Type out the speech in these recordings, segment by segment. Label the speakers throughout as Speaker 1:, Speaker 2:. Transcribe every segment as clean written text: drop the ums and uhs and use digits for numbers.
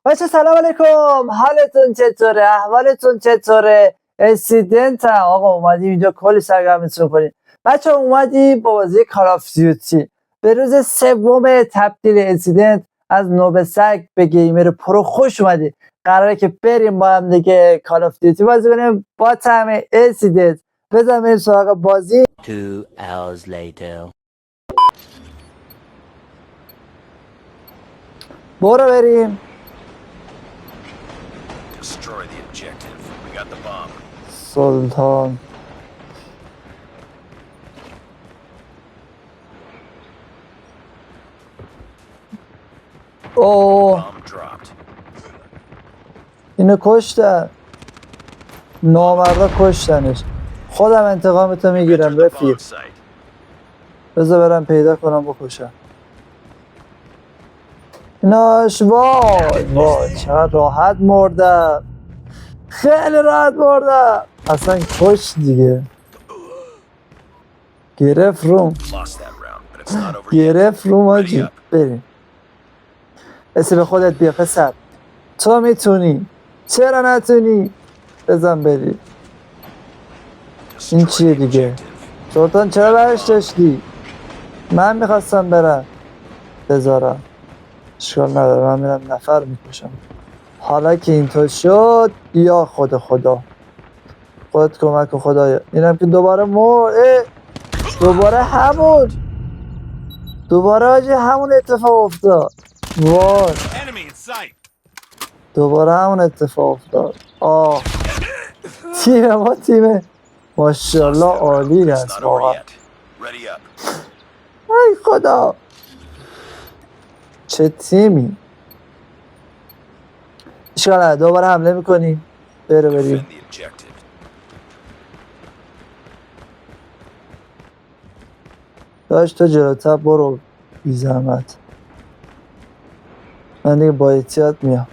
Speaker 1: بچه سلام علیکم، حالتون چطوره؟ احوالتون چطوره؟ استودنت هم آقا اومدیم اینجا کلی سرگرمیتون کنیم. بچه اومدیم با بازی کال آف دیوتی به روز سوم تبدیل استودنت از نوب سگ به گیمر پرو خوش اومدید. قراره که بریم با هم دیگه کال آف دیوتی بازی کنیم با طعم استودنت. بزن بریم سراغ بازی.
Speaker 2: 2 hours later.
Speaker 1: برو بریم.
Speaker 3: Destroy the objective. We got the bomb.
Speaker 1: سلطان اوه
Speaker 3: Bomb dropped.
Speaker 1: اینو کشتن، نامردا کشتنش. خودم انتقامتو میگیرم
Speaker 3: Enter the
Speaker 1: رفیق.
Speaker 3: bomb site.
Speaker 1: بذار برم پیدا کنم بکشم ایناش. وای چقدر راحت مردم، خیلی راحت مردم. اصلا کش دیگه، گرفت روم،
Speaker 3: Lost that round, but it's not over yet.
Speaker 1: گرفت روم
Speaker 3: Ready
Speaker 1: آجی.
Speaker 3: up.
Speaker 1: بریم. اسم به خودت بیا پسر، تو میتونی، چرا نتونی؟ بزن بریم. این
Speaker 3: Destroy
Speaker 1: چیه
Speaker 3: the
Speaker 1: دیگه؟
Speaker 3: objective.
Speaker 1: سلطان چرا برش داشتی؟ من میخواستم برم بذارم، اشکال نداره، من میرم نفر میکشم. حالا که اینطور شد یا خدا خودت کمک کن خدایا. اینم که دوباره دوباره دوباره آجی همون اتفاق افتاد. وای
Speaker 3: Enemy in sight.
Speaker 1: دوباره همون اتفاق افتاد. تیم ما تیم ماشاءالله
Speaker 3: Lost that round,
Speaker 1: عالی
Speaker 3: but it's
Speaker 1: هست
Speaker 3: not over
Speaker 1: واقعا.
Speaker 3: yet. Ready up.
Speaker 1: ای خدا چه تیمی. اشکال نداره دوباره حمله میکنیم. بریم.
Speaker 3: Defend the objective.
Speaker 1: داشت تو جلوتر برو بی زحمت، من دیگه با احتیاط میام.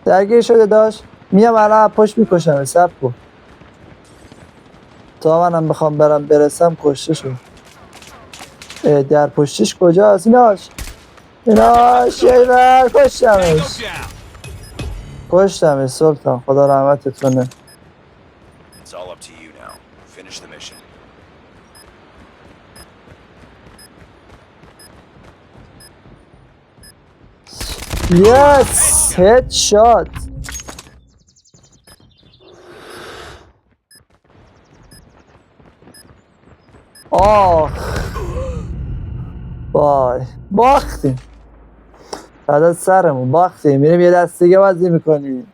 Speaker 1: درگیر شده داشت، میام الان پشت میکشم. صبر کن تا منم بخوام برسم کشته شد. در پشتش کجاست؟ ایناش یه بر کشتمش سلطان، خدا رحمتت کنه.
Speaker 3: It's all up to you now. Finish the mission.
Speaker 1: یس هد شات. وای باختیم، بعد از سرمون باختیم. میریم یه دست دیگه بازی میکنیم.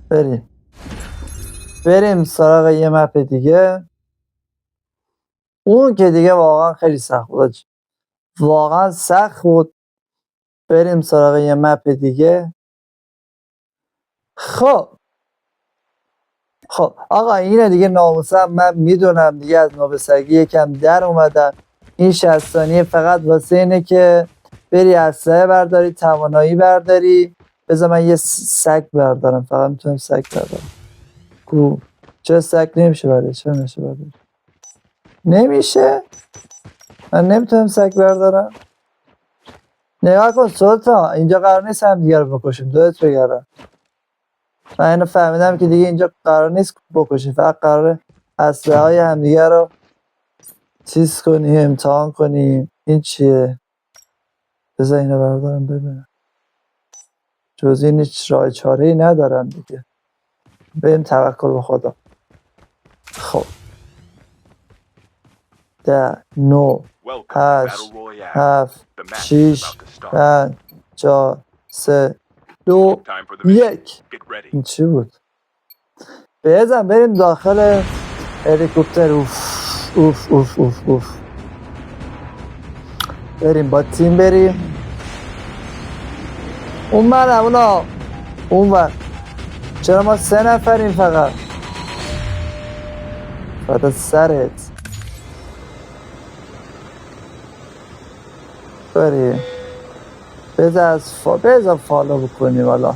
Speaker 1: به بریم سراغ یه مپ دیگه. اون که دیگه واقعا خیلی سخت بود، واقعا سخت بود. بریم سراغ یه مپ دیگه. خب آقا اینه دیگه، ناموسم من میدونم دیگه از نابسگی یکم در اومدم. این 60 ثانیه فقط واسه اینه که بری اسلحه برداری، توانایی برداری. بذار من یه سگ بردارم، فقط میتونم سگ بردارم. چرا سگ نمیشه برداری؟ چرا نمیشه برداری؟ نمیشه؟ من نمیتونم سگ بردارم؟ نگاه کن سلطان، اینجا قرار نیست هم دیگه رو بکشیم. دورت بگردم، من اینو فهمیدم که دیگه اینجا قرار نیست بکشیم، فقط قراره اسلحه های همدیگه رو چیز کنیم، امتحان کنیم. این چیه؟ بذار اینو بردارم ببینم، جز این هیچ راه چاره ای ندارم دیگه. بریم توکل به خدا. خب 10 9 8 7 6 5 4 3 2 1. این چی بود؟ بزن بریم داخل هلیکوپتر. اوف بریم با تیم بریم. اون ور. چرا ما 3 نفریم فقط سرت. بریم بذار فالو بکنیم. حالا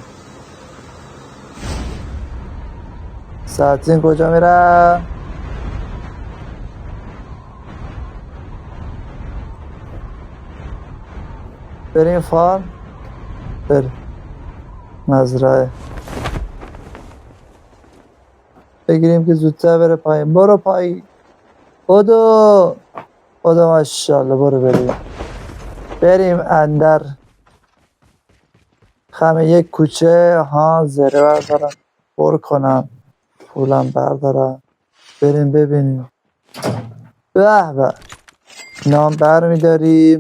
Speaker 1: ساعتین کجا میرم؟ بریم فارم. بریم مزرعه بگیریم که زودتر بره پایین. برو پایین. بدو ماشاءالله. برو بریم اندر خمه یک کوچه. ها زره بردارم پر کنم، پولم بردارم. بریم ببینیم. به به نام برمیداریم.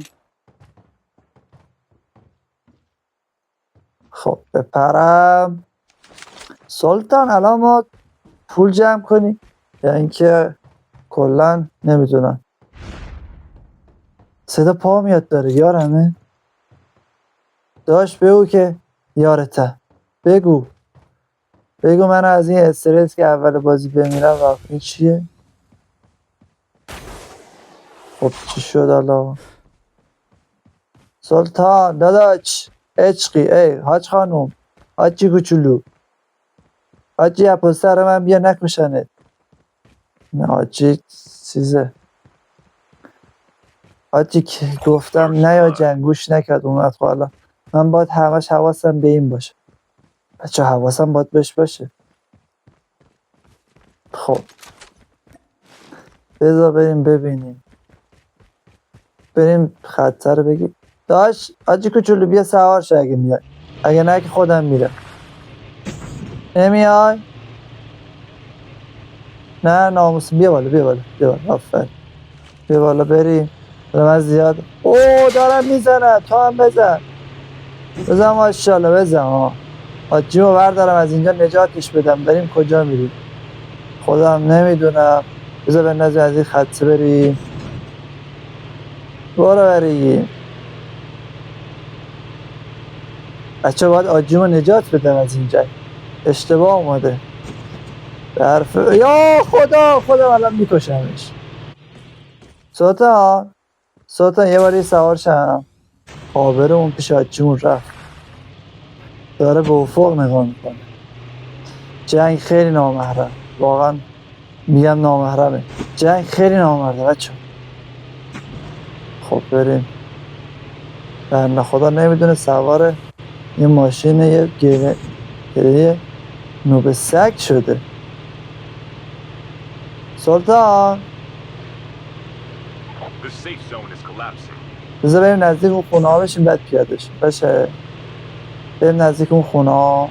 Speaker 1: خب بپرم. سلطان الان ما پول جمع کنیم یا اینکه کلا نمیدونم. صدا پا میاد داره یارمه. داشت بگو که یارته. بگو من از این استرس که اول بازی بمیرم واقعی چیه. خب چی شد الان؟ سلطان داداش عشقی. ای حاج خانوم، حاجی کوچولو، حاجی اپو سر من بیا نکشنت. نه حاجی چیزه. حاجی که گفتم نیا جنگوش نکرد اومد. حالا من باید همش حواسم به این باشه. بچه حواسم باید بهش باشه. خب بذار بریم ببینیم. بریم خطر رو بگیم. داش حاجی کوچولو بیا سوار شو اگه میای. اگه نه که خودم میرم. نمیای؟ نه ناموس. بیا بالا. آفرین. بیا بالا بریم. من زیاد دارم میزنم. تو هم بزن ماشاءالله. بزن حاجیمو بردارم از اینجا نجاتش بدم. بریم کجا میریم خودم نمیدونم. بذار بندازیم از این خطه بریم. برو بریم. بچه باید حاجیمو نجات بدم از اینجا. اشتباه اومده. یا خدا الان میکشمش. سلطان یه باری سوار شم. خابر اون پیش حاجیمون رفت. داره به افق نگاه میکنه. جنگ خیلی نامحرم. واقعا میگم نامحرمه. جنگ خیلی نامحرمه بچه. خب بریم. بنده خدا نمیدونه سوار یه ماشین یه گره نوب سگ شده. سلطان بذار بریم نزدیک اون خونه ها بشیم بعد پیاده شیم. باشه بریم نزدیک اون خونه ها.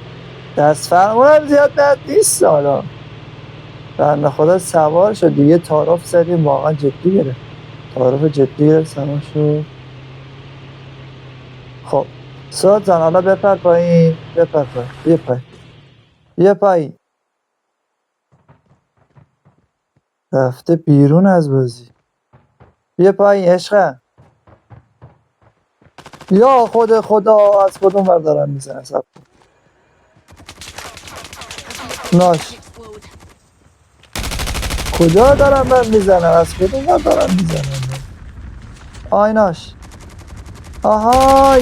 Speaker 1: دست فرمونم زیاد بد نیست. حالا بنده خدا سوار شد دیگه. تعارف زدیم واقعا جدی گرفت. تعارف جدی گرفت سوار شد. خب سلطان حالا بپر پایین. بیا پایین. رفته بیرون از بازی. بیا پایین عشقم. یا خدا از کدوم ور دارم میزنه. سب ناش کجا دارم من میزنم. از کدوم ور دارم میزنم. آیناش. آها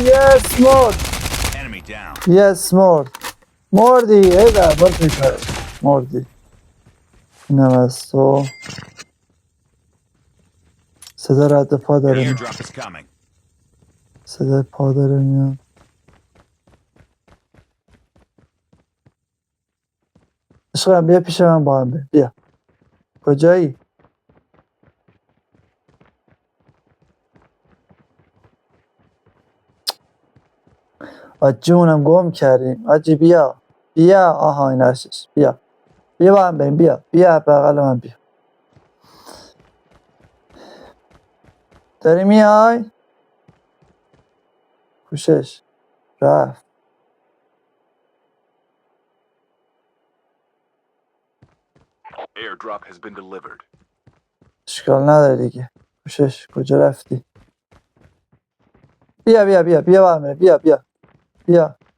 Speaker 1: یس مردی. ایده بار میکنه. مردی. اینم از تو. صدا رد پا داره. صدا پا داره میاد. عشقم بیا پیش من با هم بیا. کجایی؟ آجیمونم گم کردیم. آجی بیا. آها این هستش. بیا با هم بریم. بیا بغل من بیا. داری میای؟ کوشش رفت.
Speaker 3: Airdrop has been delivered.
Speaker 1: اشکال نداره دیگه. کوشش کجا رفتی؟ بیا با هم بیا.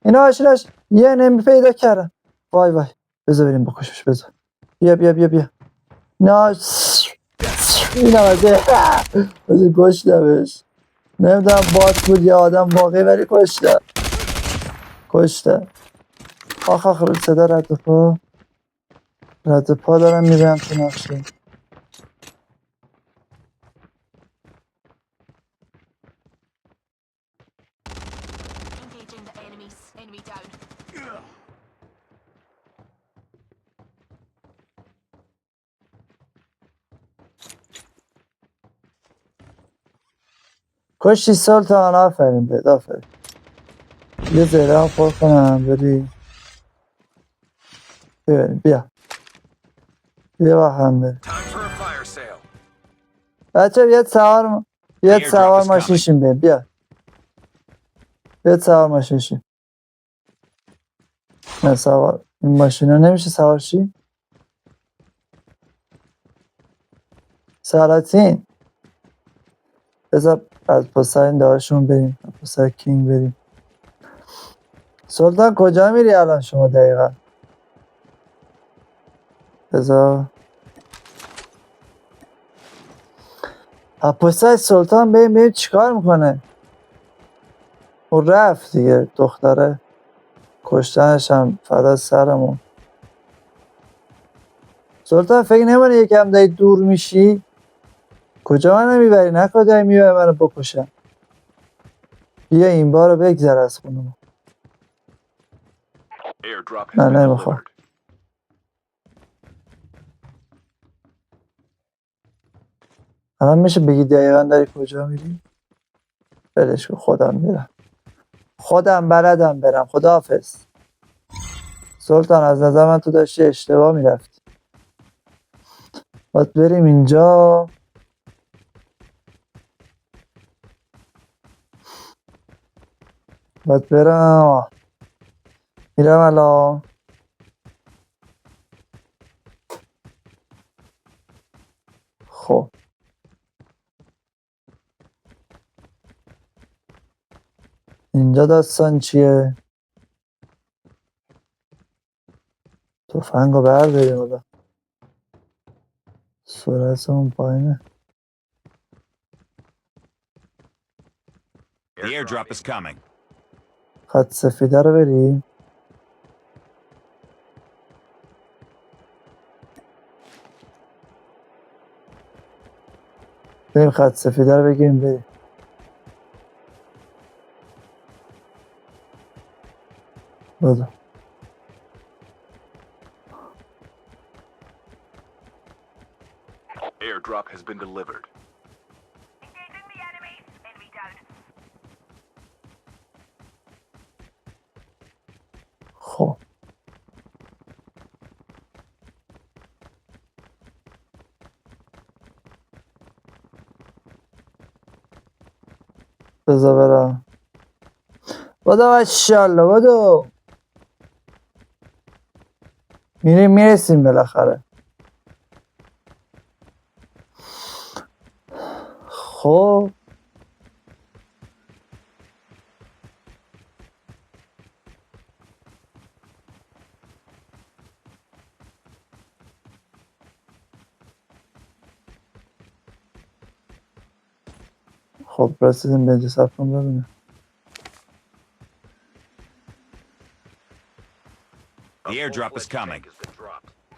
Speaker 1: اینا هاشونش یه نمی پیدا کردم. وای بذار بریم بکشش. بذار بیا نه این نمازه بذار کشتمش. نمیدونم بات بود یا آدم واقعی ولی کشته. آخ صدا رد پا دارم میرم تو نقشه.
Speaker 4: Enemy down.
Speaker 1: کشتی سلطان، آفرین بهت، آفرین. یه زره هم پر کنم بری ببریم. بیا با هم بریم.
Speaker 3: Time for a fire sale.
Speaker 1: بچه بیاد سوار ماشینشیم بریم. بیاد سوار ماشینشیم. نه سوار این ماشینا نمیشه سوار شی. سلاطین بذار از پسر این دارشون بریم، از پسر کینگ بریم. سلطان کجا میری الان شما دقیقا؟ بذار از پسر سلطان بریم چیکار میکنه. اون رفت دیگه دختره، کشتنش هم فدا سرمون. سلطان فکر نمونه یکم داری دور میشی؟ کجا منو میبری؟ نه کجا میبری منو بکشم. بیا این بار رو بگذر از خونمون.
Speaker 3: Airdrop has
Speaker 1: نه
Speaker 3: been
Speaker 1: نمیخوام.
Speaker 3: delivered.
Speaker 1: الان میشه بگی دقیقا داری کجا میری؟ بلش کن، خودم میرم، خودم بلدم برم. خداحافظ. سلطان از نظر من تو داشتی اشتباه میرفتی. باید بریم اینجا. باید برم. میرم الان. خب اینجا داستان چیه؟ تفنگو برداریم. حالا سرعتمون پایینه.
Speaker 3: The airdrop is coming.
Speaker 1: خط سفیده رو بریم. بریم خط سفیده رو بگیریم بریم. بذار
Speaker 3: Airdrop has been delivered.
Speaker 4: Engaging the enemy. Enemy down.
Speaker 1: خب بذار برم. بدو ماشاءالله بدو. میرسیم بالاخره. خب خب رسیدیم به اینجا. صبر کن ببینم.
Speaker 3: The airdrop is coming.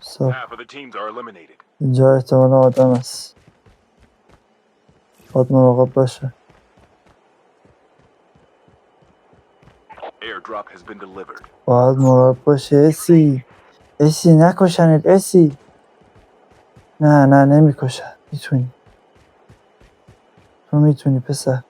Speaker 1: صبر.
Speaker 3: Half of the teams are eliminated.
Speaker 1: اینجا احتمال آدم است. باید مراقب باشه.
Speaker 3: Airdrop has been delivered.
Speaker 1: باید مراقب باشه. اسی نکشنت اسی. نه نمیکشن. میتونی. تو میتونی پسر.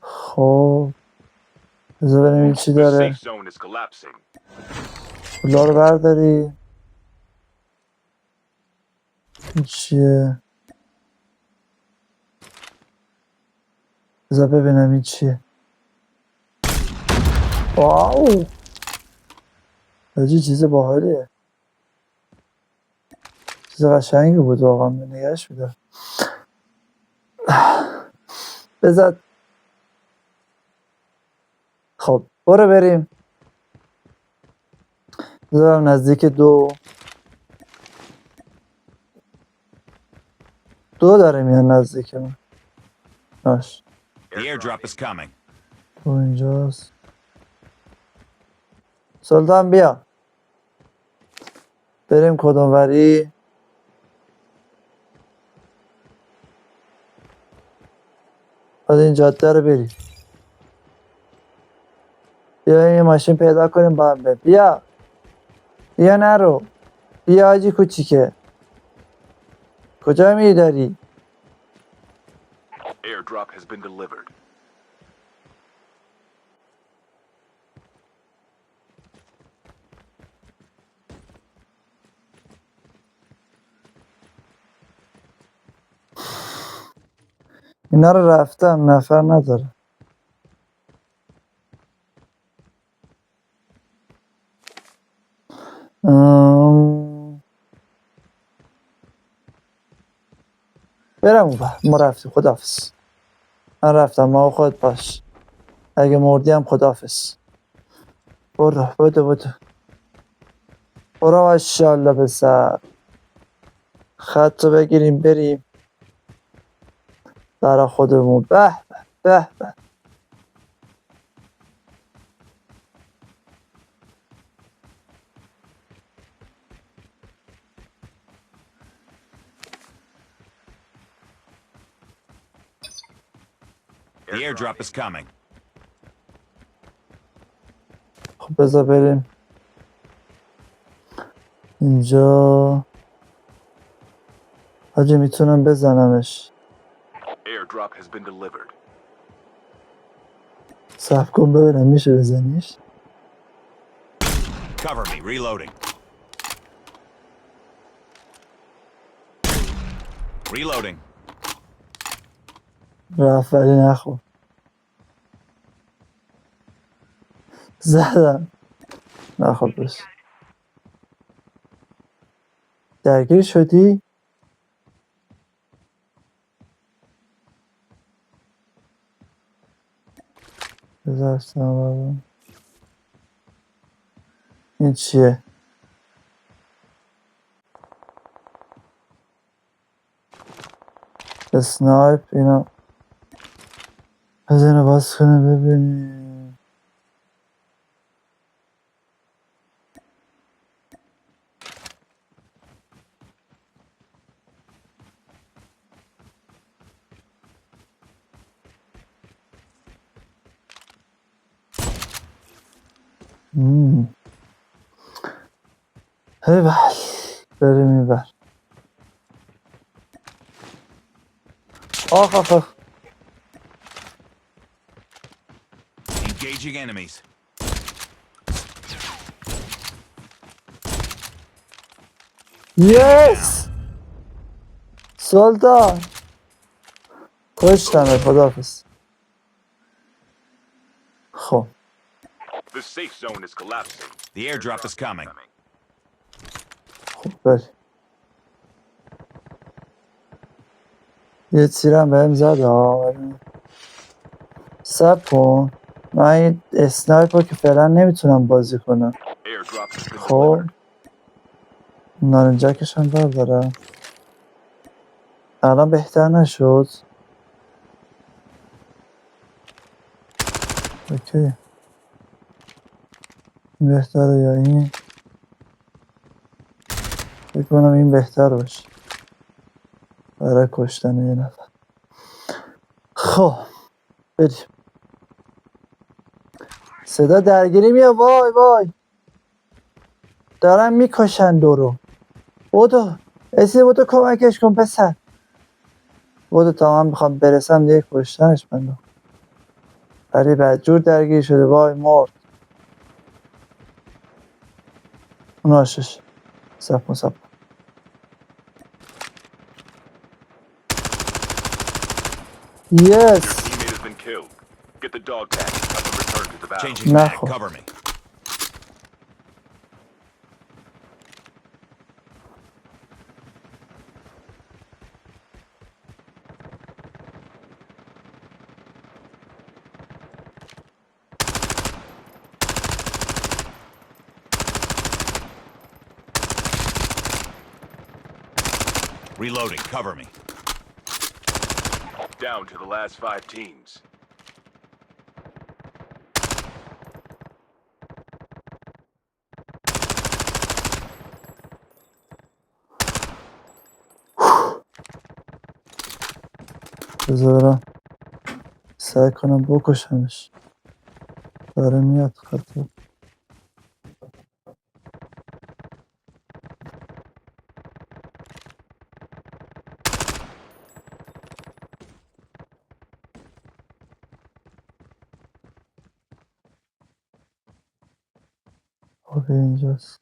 Speaker 1: خب بذار بریم این چی
Speaker 3: The
Speaker 1: داره.
Speaker 3: safe zone is collapsing.
Speaker 1: پولا رو برداری. این چیه؟ بذار ببینم این چیه. واو حاجی چیز باحالیه. چیز قشنگی بود واقعا. نگهش میدار. بذار خب برو بریم. بذار نزدیک دو داره میان نزدیک من. باش.
Speaker 3: The airdrop is coming.
Speaker 1: تو اینجاست. سلطان بیا بریم کدوم وری. باید این جاده رو بری. بیا یه ماشین پیدا کنیم با هم بریم. بیا بیا نرو. بیا حاجی کوچیکه. کجا میری داری؟
Speaker 3: Airdrop has been delivered.
Speaker 1: اینا رو رفتم نفر نداره. برم اون بر. ما رفتیم خداحافظ. من رفتم ما خود باش. اگه مردی هم خداحافظ. برو بدو برو ماشاءالله پسر. خط رو بگیریم بریم برا خودمون. به به به.
Speaker 3: The airdrop is coming.
Speaker 1: خب بذار بریم اینجا. حاجی میتونم بزنمش.
Speaker 3: Airdrop has been delivered.
Speaker 1: صبر کن ببینم میشه بزنیش.
Speaker 3: Cover me. Reloading. Reloading.
Speaker 1: رفت ولی نخور. زدم نخور بس. درگیر شدی؟ بذار سنبالم. این چیه؟ اسنایپ اینا. بذار اینو باز کنه ببینیم. هی بریم این بر. آخ آخ آخ.
Speaker 3: Engaging enemies.
Speaker 1: یس سلطان کشتمه خداحافظ. خب
Speaker 3: The safe zone is collapsing. The airdrop is coming.
Speaker 1: خب بریم. یه تیرم بهم زد سب کن. من این اسنایپر که فعلا نمیتونم بازی کنم.
Speaker 3: Airdrop has been
Speaker 1: خب
Speaker 3: delivered.
Speaker 1: نارنجکش هم بردارم. الان بهتر نشد. اوکی این بهتره یا این؟ فکر کنم این بهتر باشه برای کشتن یه نفر. خب بریم. صدا درگیری میاد. وای وای دارن میکشن دورو. بودو اسی بودو کمکش کن پسر. بودو تا من میخوام برسم دیگه کشتنش بندو. ولی بدجور درگیر شده. وای مرد. اون آشش سب کن
Speaker 3: Your
Speaker 1: یس.
Speaker 3: teammate has been killed. Get the dog tag. Have them return to the battle.
Speaker 2: Changing mag.
Speaker 1: نخور.
Speaker 2: Cover me. Reloading. Cover me.
Speaker 3: Down to the last 5 teams.
Speaker 1: بذارم سعی کنم بکشمش. داره میاد خطر. خب اینجاست.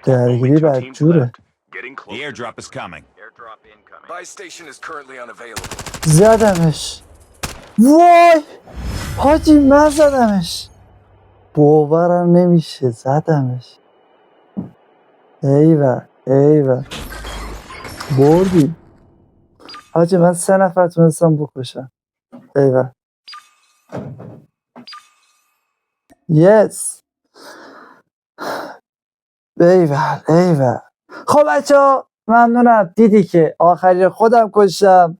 Speaker 1: درگیری بدجوره.
Speaker 3: Getting
Speaker 2: The
Speaker 3: close.
Speaker 2: airdrop is coming.
Speaker 3: Airdrop incoming. Buy station is currently unavailable.
Speaker 1: زدمش. وای حاجی من زدمش. باورم نمیشه زدمش. ایول ایول بردی. حاجی من 3 نفر تونستم بکشم. ایول یس ایول ایول. خب بچه ها ممنونم دیدی که آخری خودم کشتم.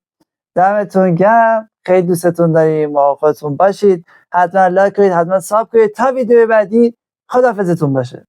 Speaker 1: دمتون گرم. خیلی دوستتون داریم. مراقبتون باشید. حتما لایک کنید، حتما ساب کنید تا ویدیو بعدی. خداحافظتون باشه.